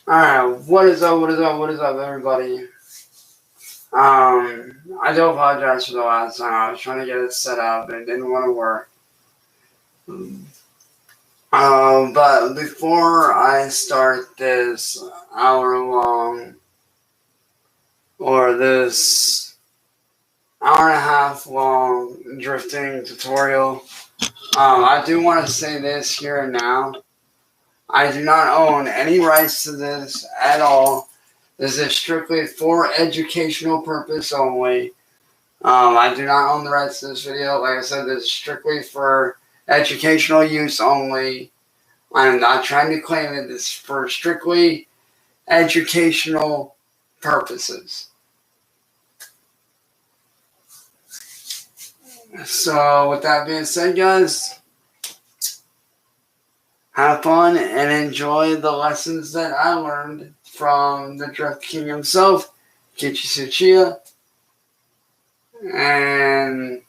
Alright, what is up, everybody? I do apologize for the last time. I was trying to get it set up and it didn't want to work. But before I start this hour-long, or this hour-and-a-half-long drifting tutorial, I do want to say this here and now. I do not own any rights to this at all. This is strictly for educational purpose only. I do not own the rights to this video. Like I said, this is strictly for educational use only. I am not trying to claim it. This is for strictly educational purposes. So, with that being said, guys, have fun and enjoy the lessons that I learned from the Drift King himself, Keiichi Tsuchiya. And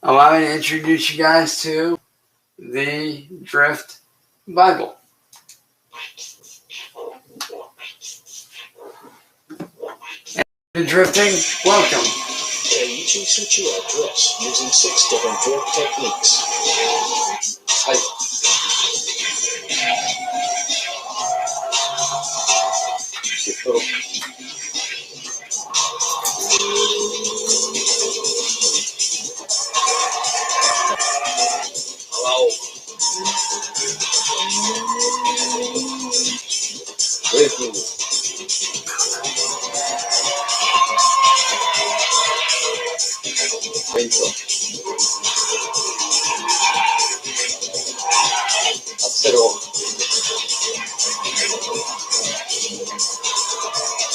allow me to introduce you guys to the Drift Bible. And drifting, welcome. Keiichi Tsuchiya drifts using 6 different drift techniques.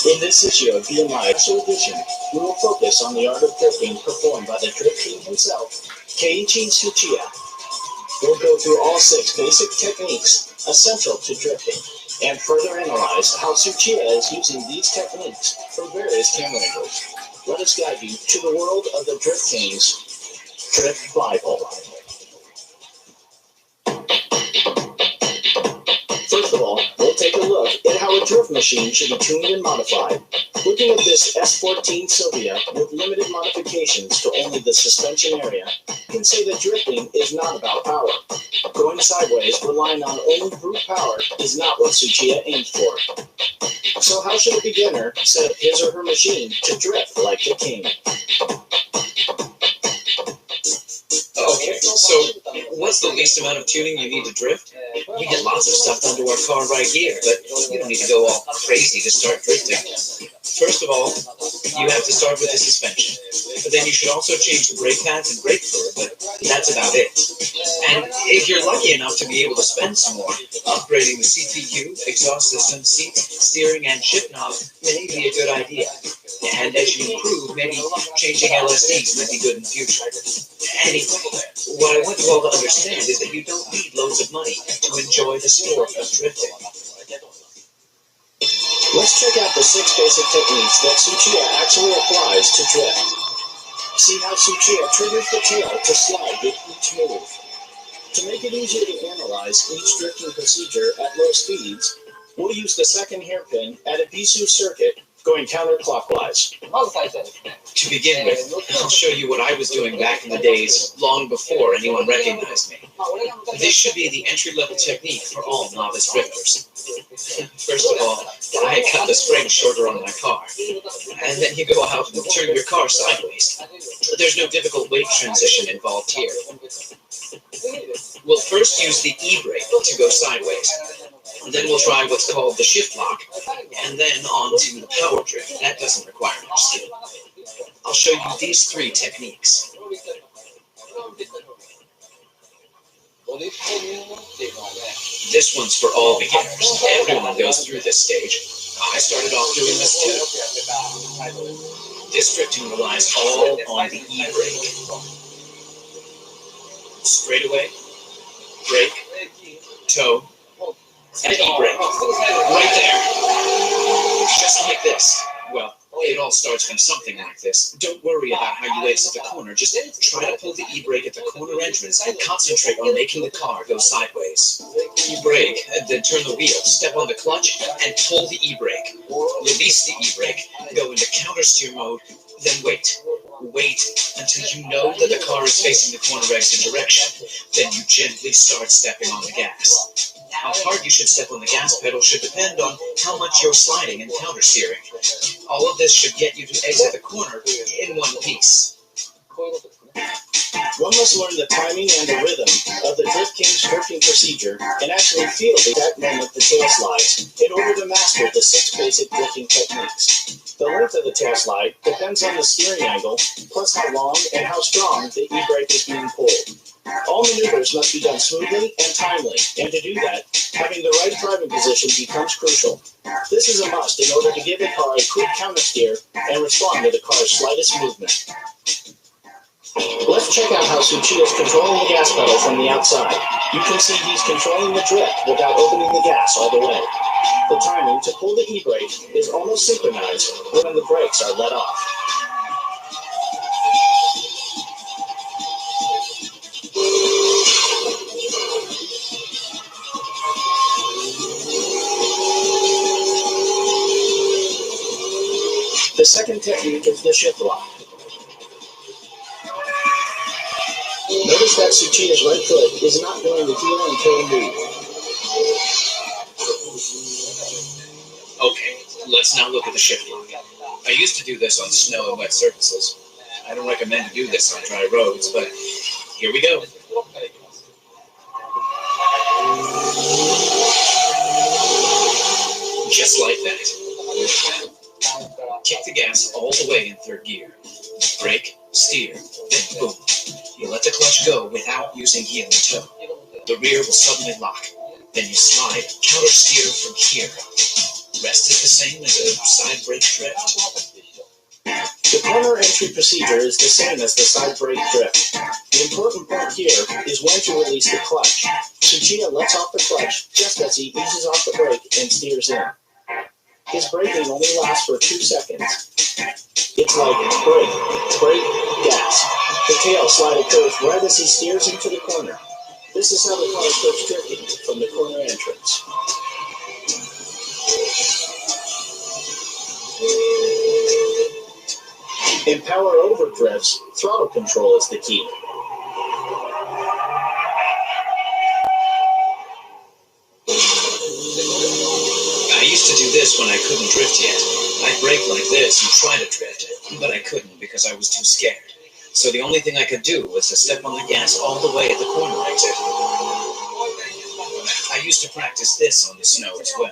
In this issue of BMI Special Edition, we will focus on the art of drifting performed by the Drift King himself, Keiichi Tsuchiya. We'll go through all 6 basic techniques essential to drifting, and further analyze how Tsuchiya is using these techniques for various camera angles. Let us guide you to the world of the Drift King's Drift Bible. First of all, we'll take a look at how a drift machine should be tuned and modified. Looking at this S14 Sylvia with limited modifications to only the suspension area, you can say that drifting is not about power. Going sideways, relying on only brute power, is not what Tsuchiya aims for. So how should a beginner set up his or her machine to drift like the king? Okay, so what's the least amount of tuning you need to drift? We get lots of stuff done to our car right here, but you don't need to go all crazy to start drifting. First of all, you have to start with the suspension, but then you should also change the brake pads and brake fluid, but that's about it. And if you're lucky enough to be able to spend some more, upgrading the CPU, exhaust system, seats, steering, and shift knob may be a good idea. And as you improve, maybe changing LSDs might be good in the future. Anyway, what I want you all to understand is that you don't need loads of money to enjoy the sport of drifting. Let's check out the 6 basic techniques that Tsuchiya actually applies to drift. See how Tsuchiya triggers the tail to slide with each move. To make it easier to analyze each drifting procedure at low speeds, we'll use the second hairpin at a Bisu circuit going counterclockwise. To begin with, I'll show you what I was doing back in the days, long before anyone recognized me. This should be the entry-level technique for all novice drifters. First of all, I cut the spring shorter on my car, and then you go out and turn your car sideways. There's no difficult weight transition involved here. We'll first use the e-brake to go sideways. Then we'll try what's called the shift lock, and then on to the power drift. That doesn't require much skill. I'll show you these 3 techniques. This one's for all beginners. Everyone goes through this stage. I started off doing this too. This drifting relies all on the e-brake. Straightaway, brake, toe, and e-brake. Right there. Just like this. Well, It all starts from something like this. Don't worry about how you exit the corner. Just try to pull the e-brake at the corner entrance and concentrate on making the car go sideways. You brake, and then turn the wheel, step on the clutch, and pull the e-brake. Release the e-brake, go into counter steer mode, then wait. Wait until you know that the car is facing the corner exit direction. Then you gently start stepping on the gas. How hard you should step on the gas pedal should depend on how much you're sliding and counter steering. All of this should get you to exit the corner in one piece. One must learn the timing and the rhythm of the Drift King's drifting procedure and actually feel the exact moment the tail slides in order to master the 6 basic drifting techniques. The length of the tail slide depends on the steering angle, plus how long and how strong the e-brake is being pulled. All maneuvers must be done smoothly and timely, and to do that, having the right driving position becomes crucial. This is a must in order to give the car a quick counter steer and respond to the car's slightest movement. Let's check out how Tsuchiya is controlling the gas pedal from the outside. You can see he's controlling the drift without opening the gas all the way. The timing to pull the e-brake is almost synchronized when the brakes are let off. The second technique is the shift lock. Notice that Tsuchiya's right foot is not going to heel until move. Okay, let's now look at the shift lock. I used to do this on snow and wet surfaces. I don't recommend to do this on dry roads, but here we go. Just like that. Kick the gas all the way in third gear. Brake, steer, then boom. You let the clutch go without using heel and toe. The rear will suddenly lock. Then you slide, counter steer from here. Rest is the same as a side brake drift. The corner entry procedure is the same as the side brake drift. The important part here is when to release the clutch. Tsuchiya lets off the clutch just as he eases off the brake and steers in. His braking only lasts for 2 seconds. It's like brake, gas. The tail slide occurs right as he steers into the corner. This is how the car starts drifting from the corner entrance. In power over drifts, throttle control is the key. I used to do this when I couldn't drift yet. I'd brake like this and try to drift, but I couldn't because I was too scared. So the only thing I could do was to step on the gas all the way at the corner exit. I used to practice this on the snow as well.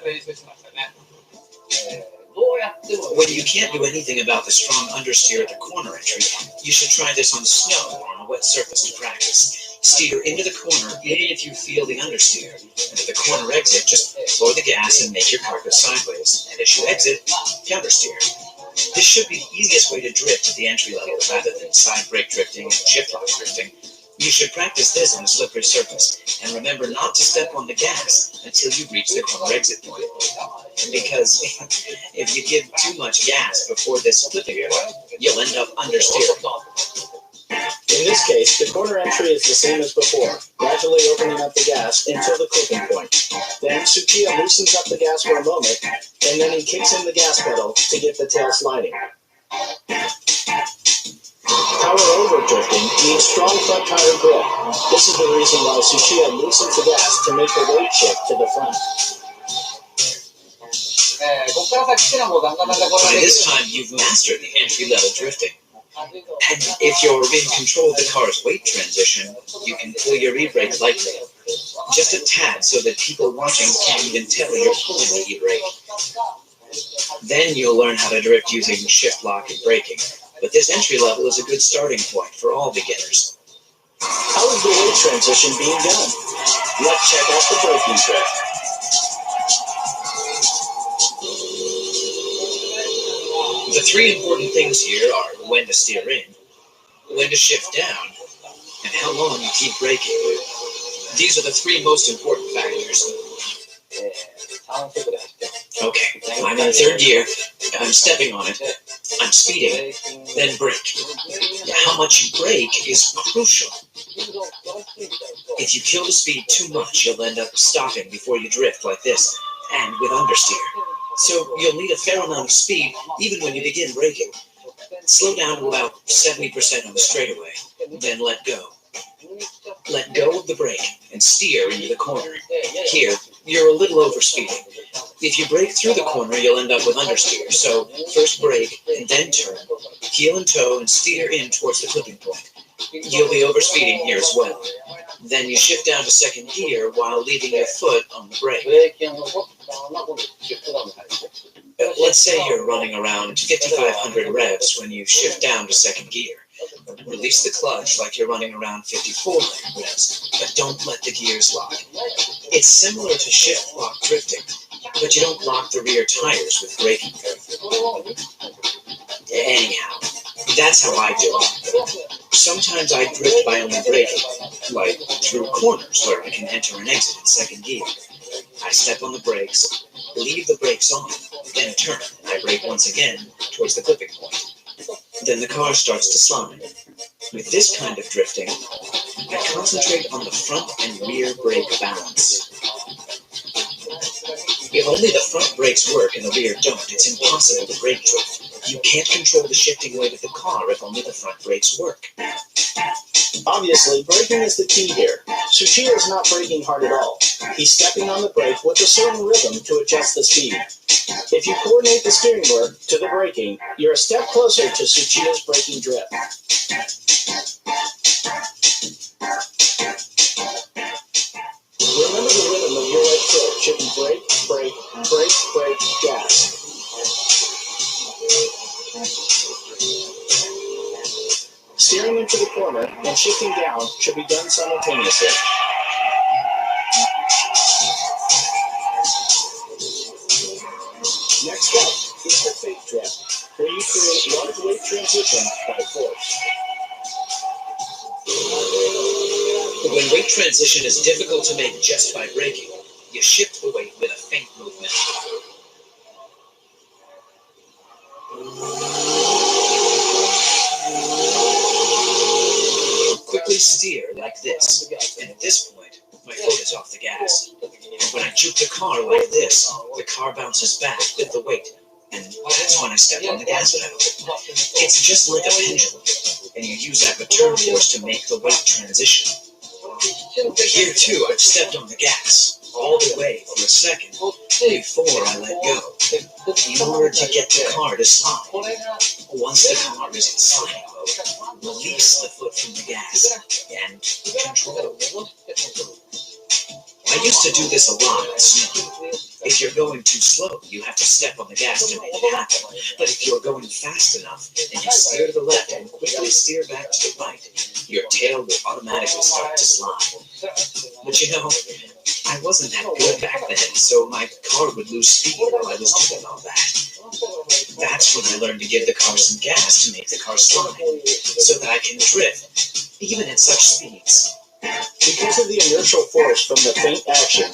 When you can't do anything about the strong understeer at the corner entry, you should try this on snow or on a wet surface to practice. Steer into the corner even if you feel the understeer, and at the corner exit, just floor the gas and make your car go sideways. And as you exit, countersteer. This should be the easiest way to drift at the entry level rather than side brake drifting and shift lock drifting. You should practice this on a slippery surface, and remember not to step on the gas until you reach the corner exit point. Because if you give too much gas before this flipping point, you'll end up understeering. In this case, the corner entry is the same as before, gradually opening up the gas until the clipping point. Then Tsuchiya loosens up the gas for a moment, and then he kicks in the gas pedal to get the tail sliding. Power over drifting needs strong front tire grip. This is the reason why Tsuchiya loosens the gas to make the weight shift to the front. By this time, you've mastered the entry-level drifting. And if you're in control of the car's weight transition, you can pull your e-brake lightly. Just a tad so that people watching can't even tell you're pulling the e-brake. Then you'll learn how to drift using shift lock and braking. But this entry level is a good starting point for all beginners. How is the weight transition being done? Let's check out the braking drift. The three important things here are when to steer in, when to shift down, and how long you keep braking. These are the three most important factors. Okay, I'm in third gear. I'm stepping on it. I'm speeding, then brake. How much you brake is crucial. If you kill the speed too much, you'll end up stopping before you drift like this, and with understeer. So you'll need a fair amount of speed even when you begin braking. Slow down to about 70% on the straightaway, then let go. Let go of the brake and steer into the corner. Here, you're a little overspeeding. If you brake through the corner, you'll end up with understeer. So first brake and then turn, heel and toe, and steer in towards the clipping point. You'll be overspeeding here as well. Then you shift down to second gear while leaving your foot on the brake. Let's say you're running around 5,500 revs when you shift down to second gear. Release the clutch like you're running around 5,400 revs, but don't let the gears lock. It's similar to shift lock drifting, but you don't lock the rear tires with braking. Anyhow, that's how I do it. Sometimes I drift by only braking, like through corners where I can enter and exit in second gear. I step on the brakes, leave the brakes on, then turn. I brake once again towards the clipping point. Then the car starts to slide. With this kind of drifting, I concentrate on the front and rear brake balance. If only the front brakes work and the rear don't, it's impossible to brake drift. You can't control the shifting weight of the car if only the front brakes work. Obviously, braking is the key here. Tsuchiya is not braking hard at all. He's stepping on the brake with a certain rhythm to adjust the speed. If you coordinate the steering work to the braking, you're a step closer to Tsuchiya's braking drift. Remember the rhythm of your right foot should be brake, brake, brake, brake, gas. Steering into the corner and shifting down should be done simultaneously. Next up is the fake drift, where you create large weight transition by force. When weight transition is difficult to make just by braking, you shift the weight with a feint movement. Quickly steer like this, and at this point, my foot is off the gas. When I juke the car like this, the car bounces back with the weight, and that's when I step on the gas pedal. It's just like a pendulum, and you use that return force to make the weight transition. Here too, I've stepped on the gas, all the way for a second, before I let go, in order to get the car to slide. Once the car is in sliding mode, release the foot from the gas, and control. I used to do this a lot in snow. If you're going too slow, you have to step on the gas to make it happen. But if you're going fast enough, and you steer to the left and quickly steer back to the right, your tail will automatically start to slide. But you know, I wasn't that good back then, so my car would lose speed while I was doing all that. That's when I learned to give the car some gas to make the car slide, so that I can drift, even at such speeds. Because of the inertial force from the feint action,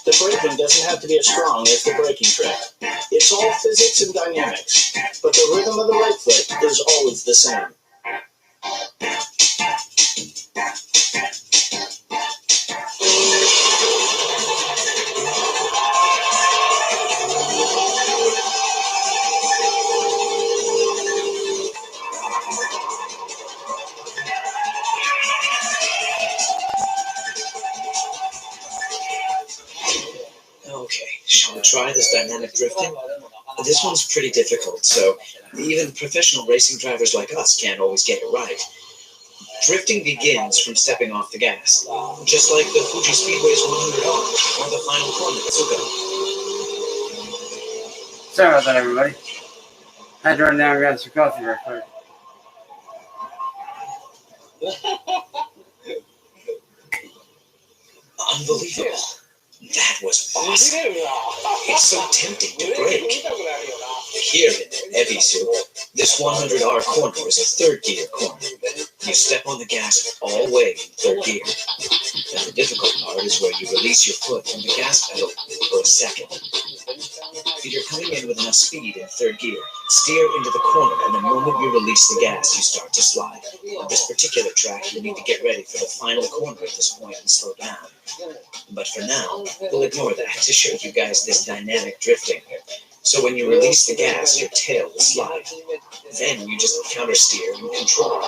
the braking doesn't have to be as strong as the braking trip. It's all physics and dynamics, but the rhythm of the right foot is always the same. Okay, shall we try this dynamic drifting? This one's pretty difficult, so even professional racing drivers like us can't always get it right. Drifting begins from stepping off the gas, just like the Fuji Speedway's 100R or the final corner at Tsuchiya. Sorry about that, everybody. I had to run down and grab some coffee real quick. Unbelievable. That was awesome. It's so tempting to brake. Here in Ebisu, this 100R corner is a third gear corner. You step on the gas all the way in third gear. And the difficult part is where you release your foot from the gas pedal for a second. You're coming in with enough speed in third gear. Steer into the corner, and the moment you release the gas, you start to slide. On this particular track, you need to get ready for the final corner at this point and slow down. But for now, we'll ignore that to show you guys this dynamic drifting. So when you release the gas, your tail will slide. Then you just counter steer and control.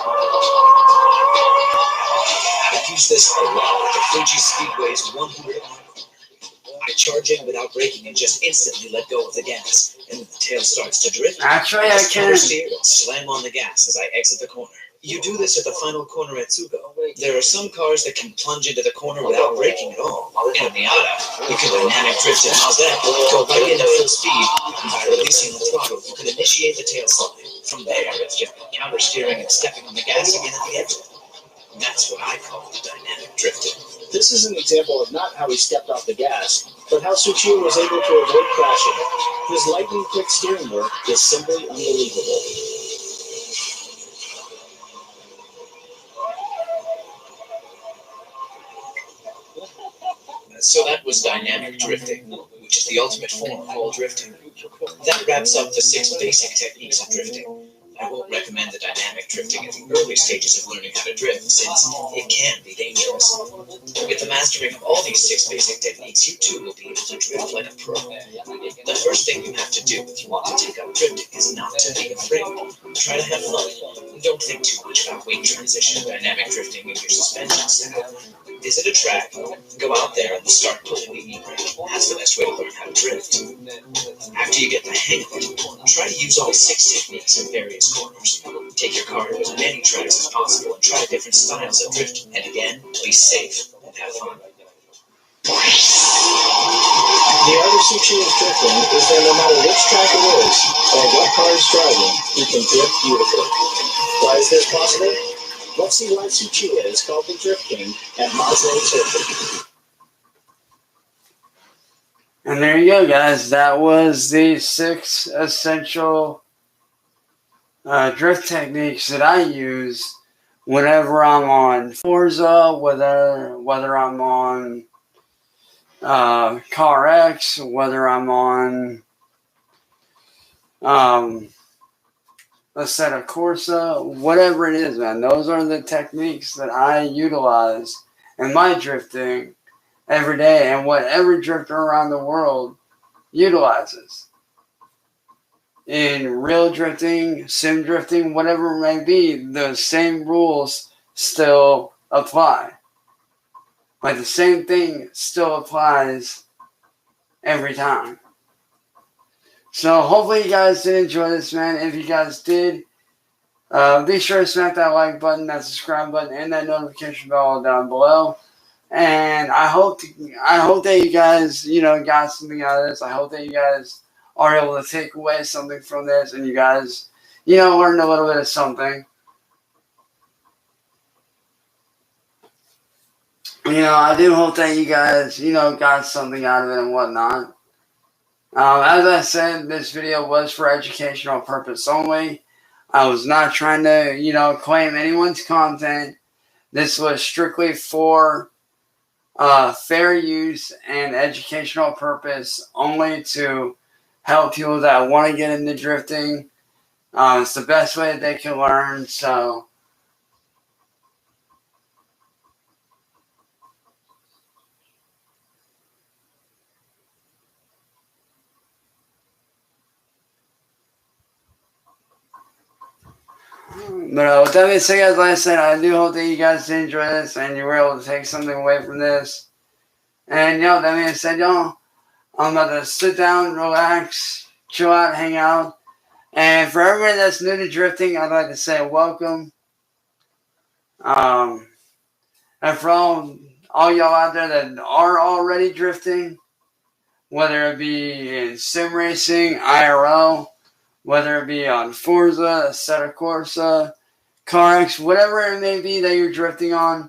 I've used this a lot at the Fuji Speedway's 100 mile. I charge in without braking and just instantly let go of the gas, and when the tail starts to drift, Actually, I can counter steer and slam on the gas as I exit the corner. You do this at the final corner at Tsugo. There are some cars that can plunge into the corner without braking at all. In a Miata, you can dynamic drift in Mazda, go right in at full speed, and by releasing the throttle, you can initiate the tail slide. From there, it's just counter steering and stepping on the gas again at the exit. And that's what I call the dynamic drifting. This is an example of not how he stepped off the gas, but how Tsuchiya was able to avoid crashing. His lightning-quick steering work is simply unbelievable. So that was dynamic drifting, which is the ultimate form of all drifting. That wraps up the 6 basic techniques of drifting. I won't recommend the dynamic drifting at the early stages of learning how to drift, since it can be dangerous. With the mastering of all these 6 basic techniques, you too will be able to drift like a pro. The first thing you have to do if you want to take up drifting is not to be afraid. Try to have fun. Don't think too much about weight transition, dynamic drifting, and your suspension setup. Visit a track, go out there and start pulling the e-brake. That's the best way to learn how to drift. After you get the hang of it, try to use all 6 techniques in various corners. Take your car to as many tracks as possible and try different styles of drifting. And again, be safe and have fun. The art of Tsuchiya's drifting is that no matter which track it is, or what car is driving, he can drift beautifully. Why is this possible? Let's see why Tsuchiya is called the Drift King at Mazda Turkey. And there you go, guys. That was the 6 essential drift techniques that I use whenever I'm on Forza, whether I'm on Car X, whether I'm on a set of Corsa, whatever it is, man. Those are the techniques that I utilize in my drifting every day, and what every drifter around the world utilizes. In real drifting, sim drifting, whatever it may be, the same rules still apply. Like the same thing still applies every time. So hopefully you guys did enjoy this, man. If you guys did, be sure to smack that like button, that subscribe button, and that notification bell down below. And I hope that you guys, got something out of this. I hope that you guys are able to take away something from this, and you guys, learned a little bit of something. I do hope that you guys, got something out of it and whatnot. As I said, this video was for educational purpose only. I was not trying to, claim anyone's content. This was strictly for fair use and educational purpose only to help people that want to get into drifting. It's the best way that they can learn, so... But with that being said, guys, like I said, I do hope that you guys did enjoy this and you were able to take something away from this. And, that being said, y'all, I'm about to sit down, relax, chill out, hang out. And for everybody that's new to drifting, I'd like to say welcome. And for all y'all out there that are already drifting, whether it be in sim racing, IRL, whether it be on Forza, Assetto Corsa, Car X, whatever it may be that you're drifting on.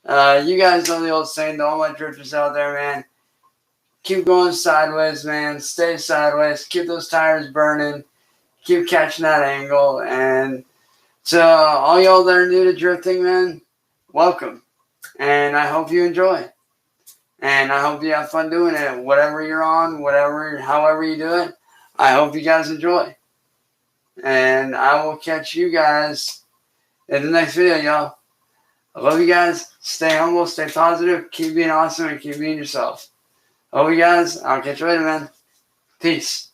You guys know the old saying, to all my drifters out there, man. Keep going sideways, man. Stay sideways. Keep those tires burning. Keep catching that angle. And to all y'all that are new to drifting, man, welcome. And I hope you enjoy. And I hope you have fun doing it. Whatever you're on, however you do it, I hope you guys enjoy. And I will catch you guys in the next video, y'all. I love you guys. Stay humble, stay positive, keep being awesome, and keep being yourself. Love you guys. I'll catch you later, man. Peace.